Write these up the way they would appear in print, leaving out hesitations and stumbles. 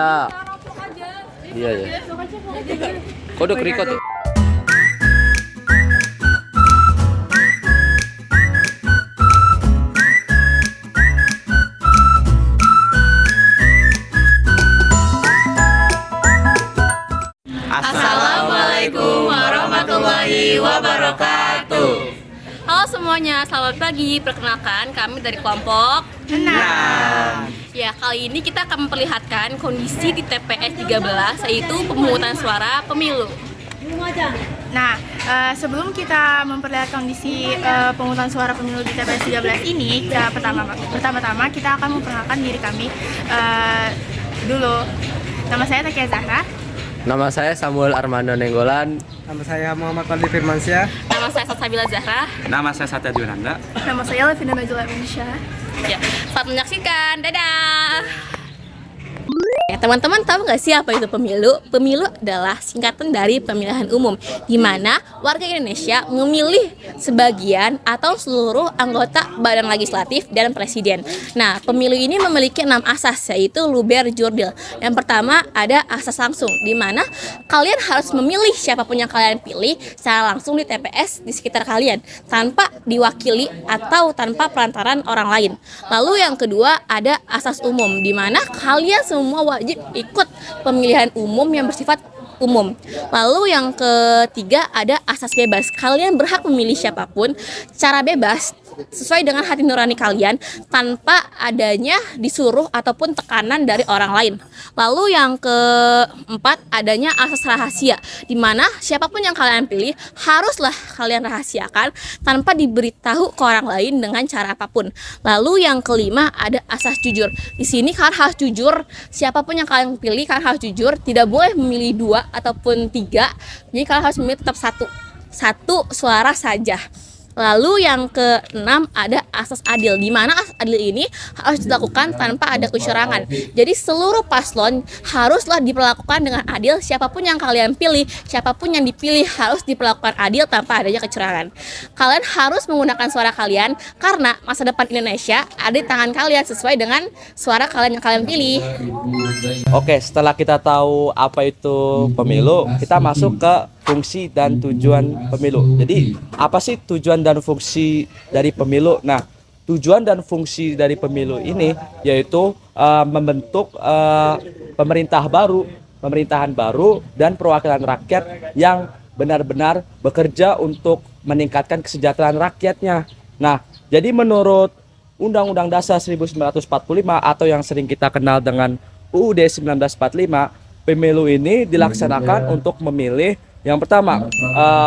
Iya ya. Kode record tuh. Assalamualaikum warahmatullahi wabarakatuh. Halo semuanya, selamat pagi. Perkenalkan, kami dari kelompok 6. Ya, kali ini kita akan memperlihatkan kondisi di TPS 13, yaitu pemungutan suara pemilu. Nah, sebelum kita memperlihatkan kondisi pemungutan suara pemilu di TPS 13 ini, pertama-tama kita akan memperkenalkan diri kami dulu. Nama saya Takia Zahra. Nama saya Samuel Armando Nenggolan. Nama saya Muhammad Fadli Firmansyah. Nama saya Salsabila Zahra. Nama saya Satya Dwinanda. Nama saya Levina Najula Insyah. Ya, selamat menyaksikan. Dadah. Ya, teman-teman tahu nggak sih apa itu pemilu? Pemilu adalah singkatan dari pemilihan umum, di mana warga Indonesia memilih sebagian atau seluruh anggota badan legislatif dan presiden. Nah, pemilu ini memiliki 6 asas, yaitu luber jurdil. Yang pertama ada asas langsung, di mana kalian harus memilih siapapun yang kalian pilih secara langsung di TPS di sekitar kalian, tanpa diwakili atau tanpa perantaran orang lain. Lalu yang kedua ada asas umum, di mana kalian semua wajib ikut pemilihan umum yang bersifat umum. Lalu yang ketiga ada asas bebas. Kalian berhak memilih siapapun secara bebas sesuai dengan hati nurani kalian tanpa adanya disuruh ataupun tekanan dari orang lain. Lalu yang keempat adanya asas rahasia, di mana siapapun yang kalian pilih haruslah kalian rahasiakan tanpa diberitahu ke orang lain dengan cara apapun. Lalu yang kelima ada asas jujur. Di sini kalian harus jujur, siapapun yang kalian pilih kalian harus jujur, tidak boleh memilih 2 ataupun 3. Jadi kalian harus memilih tetap satu suara saja. Lalu yang keenam ada asas adil, di mana asas adil ini harus dilakukan tanpa ada kecurangan. Jadi seluruh paslon haruslah diperlakukan dengan adil. Siapapun yang kalian pilih, siapapun yang dipilih harus diperlakukan adil tanpa adanya kecurangan. Kalian harus menggunakan suara kalian karena masa depan Indonesia ada di tangan kalian sesuai dengan suara kalian yang kalian pilih. Oke, setelah kita tahu apa itu pemilu, kita masuk ke fungsi dan tujuan pemilu. Jadi, apa sih tujuan dan fungsi dari pemilu? Nah, tujuan dan fungsi dari pemilu ini yaitu membentuk pemerintahan baru dan perwakilan rakyat yang benar-benar bekerja untuk meningkatkan kesejahteraan rakyatnya. Nah, jadi menurut Undang-Undang Dasar 1945 atau yang sering kita kenal dengan UUD 1945, pemilu ini dilaksanakan untuk memilih yang pertama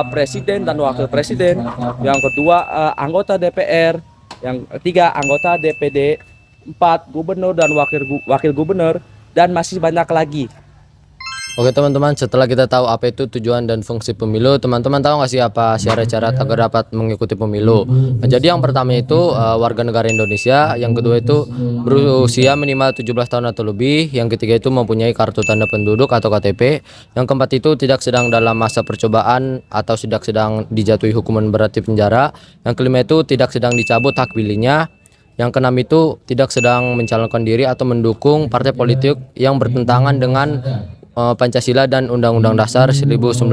presiden dan wakil presiden, yang kedua anggota DPR, yang ketiga anggota DPD, 4 gubernur dan wakil gubernur, dan masih banyak lagi. Oke teman-teman, setelah kita tahu apa itu tujuan dan fungsi pemilu, teman-teman tahu nggak sih apa syarat-syarat agar dapat mengikuti pemilu? Nah, jadi yang pertama itu warga negara Indonesia, yang kedua itu berusia minimal 17 tahun atau lebih, yang ketiga itu mempunyai kartu tanda penduduk atau KTP, yang keempat itu tidak sedang dalam masa percobaan atau tidak sedang dijatuhi hukuman berat di penjara, yang kelima itu tidak sedang dicabut hak pilihnya, yang keenam itu tidak sedang mencalonkan diri atau mendukung partai politik yang bertentangan dengan Pancasila dan Undang-Undang Dasar 1945.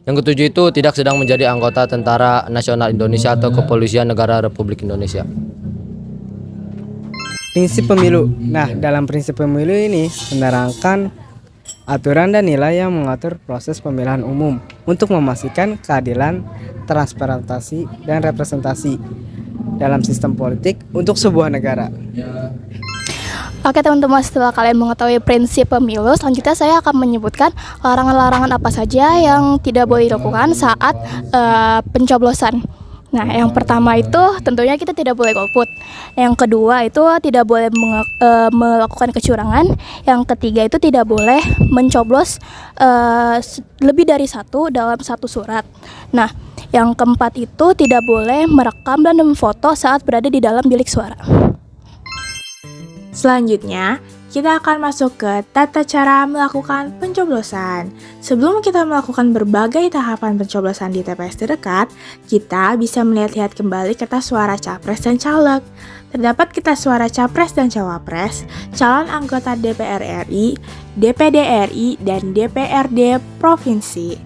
Yang ketujuh itu tidak sedang menjadi anggota Tentara Nasional Indonesia atau Kepolisian Negara Republik Indonesia. Prinsip pemilu. Nah, dalam prinsip pemilu ini menerangkan aturan dan nilai yang mengatur proses pemilihan umum untuk memastikan keadilan, transparansi, dan representasi dalam sistem politik untuk sebuah negara. Oke teman-teman, setelah kalian mengetahui prinsip pemilu, selanjutnya saya akan menyebutkan larangan-larangan apa saja yang tidak boleh dilakukan saat pencoblosan. Nah, yang pertama itu tentunya kita tidak boleh golput. Yang kedua itu tidak boleh melakukan kecurangan. Yang ketiga itu tidak boleh mencoblos lebih dari satu dalam satu surat. Nah, yang keempat itu tidak boleh merekam dan memfoto saat berada di dalam bilik suara. Selanjutnya, kita akan masuk ke tata cara melakukan pencoblosan. Sebelum kita melakukan berbagai tahapan pencoblosan di TPS terdekat, kita bisa melihat-lihat kembali kertas suara capres dan caleg. terdapat kertas suara capres dan cawapres, calon anggota DPR RI, DPD RI, dan DPRD Provinsi.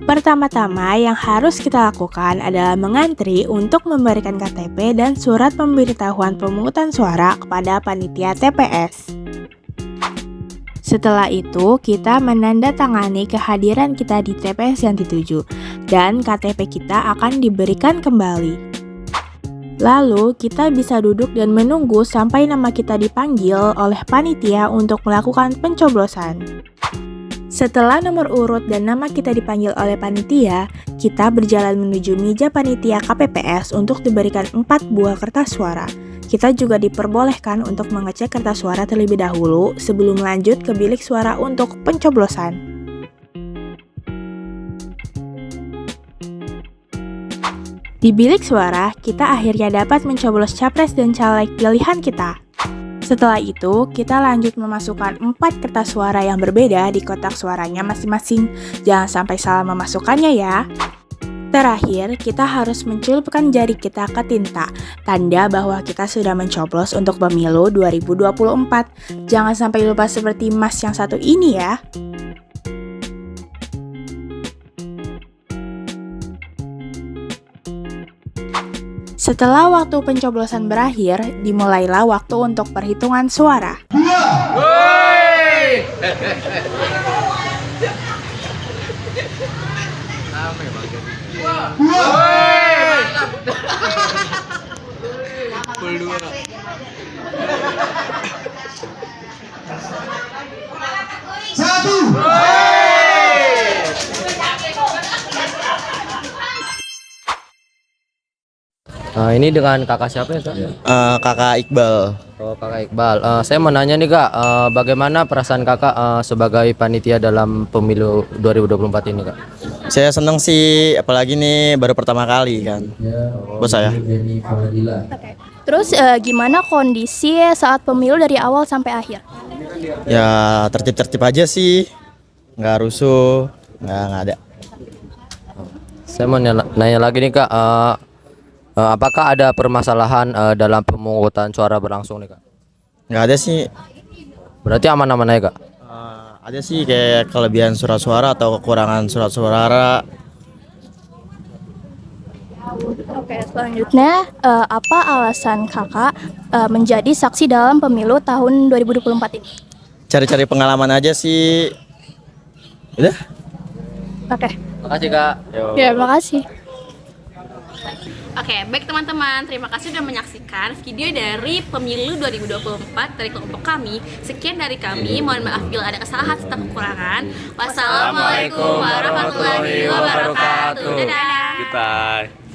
Pertama-tama yang harus kita lakukan adalah mengantri untuk memberikan KTP dan surat pemberitahuan pemungutan suara kepada panitia TPS. Setelah itu, kita menandatangani kehadiran kita di TPS yang dituju, dan KTP kita akan diberikan kembali. Lalu, kita bisa duduk dan menunggu sampai nama kita dipanggil oleh panitia untuk melakukan pencoblosan. Setelah nomor urut dan nama kita dipanggil oleh panitia, kita berjalan menuju meja panitia KPPS untuk diberikan 4 buah kertas suara. Kita juga diperbolehkan untuk mengecek kertas suara terlebih dahulu sebelum lanjut ke bilik suara untuk pencoblosan. Di bilik suara, kita akhirnya dapat mencoblos capres dan caleg pilihan kita. Setelah itu, kita lanjut memasukkan 4 kertas suara yang berbeda di kotak suaranya masing-masing. Jangan sampai salah memasukkannya ya. Terakhir, kita harus mencelupkan jari kita ke tinta, tanda bahwa kita sudah mencoblos untuk pemilu 2024. Jangan sampai lupa seperti Mas yang satu ini ya. Setelah waktu pencoblosan berakhir, dimulailah waktu untuk perhitungan suara. Ini dengan kakak siapa ya, Kak? Kakak Iqbal. Oh, Kakak Iqbal. Saya mau nanya nih, Kak, bagaimana perasaan Kakak sebagai panitia dalam pemilu 2024 ini, Kak? Saya seneng sih, apalagi nih baru pertama kali kan buat saya. Terus gimana kondisi saat pemilu dari awal sampai akhir? Ya tertib-tertib aja sih, nggak rusuh, nggak ada. Saya mau nanya lagi nih, Kak. Apakah ada permasalahan dalam pemungutan suara berlangsung nih, Kak? Nggak ada sih. Berarti aman-aman aja, Kak? Ada sih kayak kelebihan surat suara atau kekurangan surat suara. Oke, selanjutnya apa alasan kakak menjadi saksi dalam pemilu tahun 2024 ini? Cari-cari pengalaman aja sih. Udah. Oke, Makasih, Kak. ya makasih. Oke, baik teman-teman, terima kasih sudah menyaksikan video dari Pemilu 2024 dari kelompok kami. Sekian dari kami, mohon maaf bila ada kesalahan serta kekurangan. Wassalamualaikum warahmatullahi wabarakatuh. Dadah. Goodbye.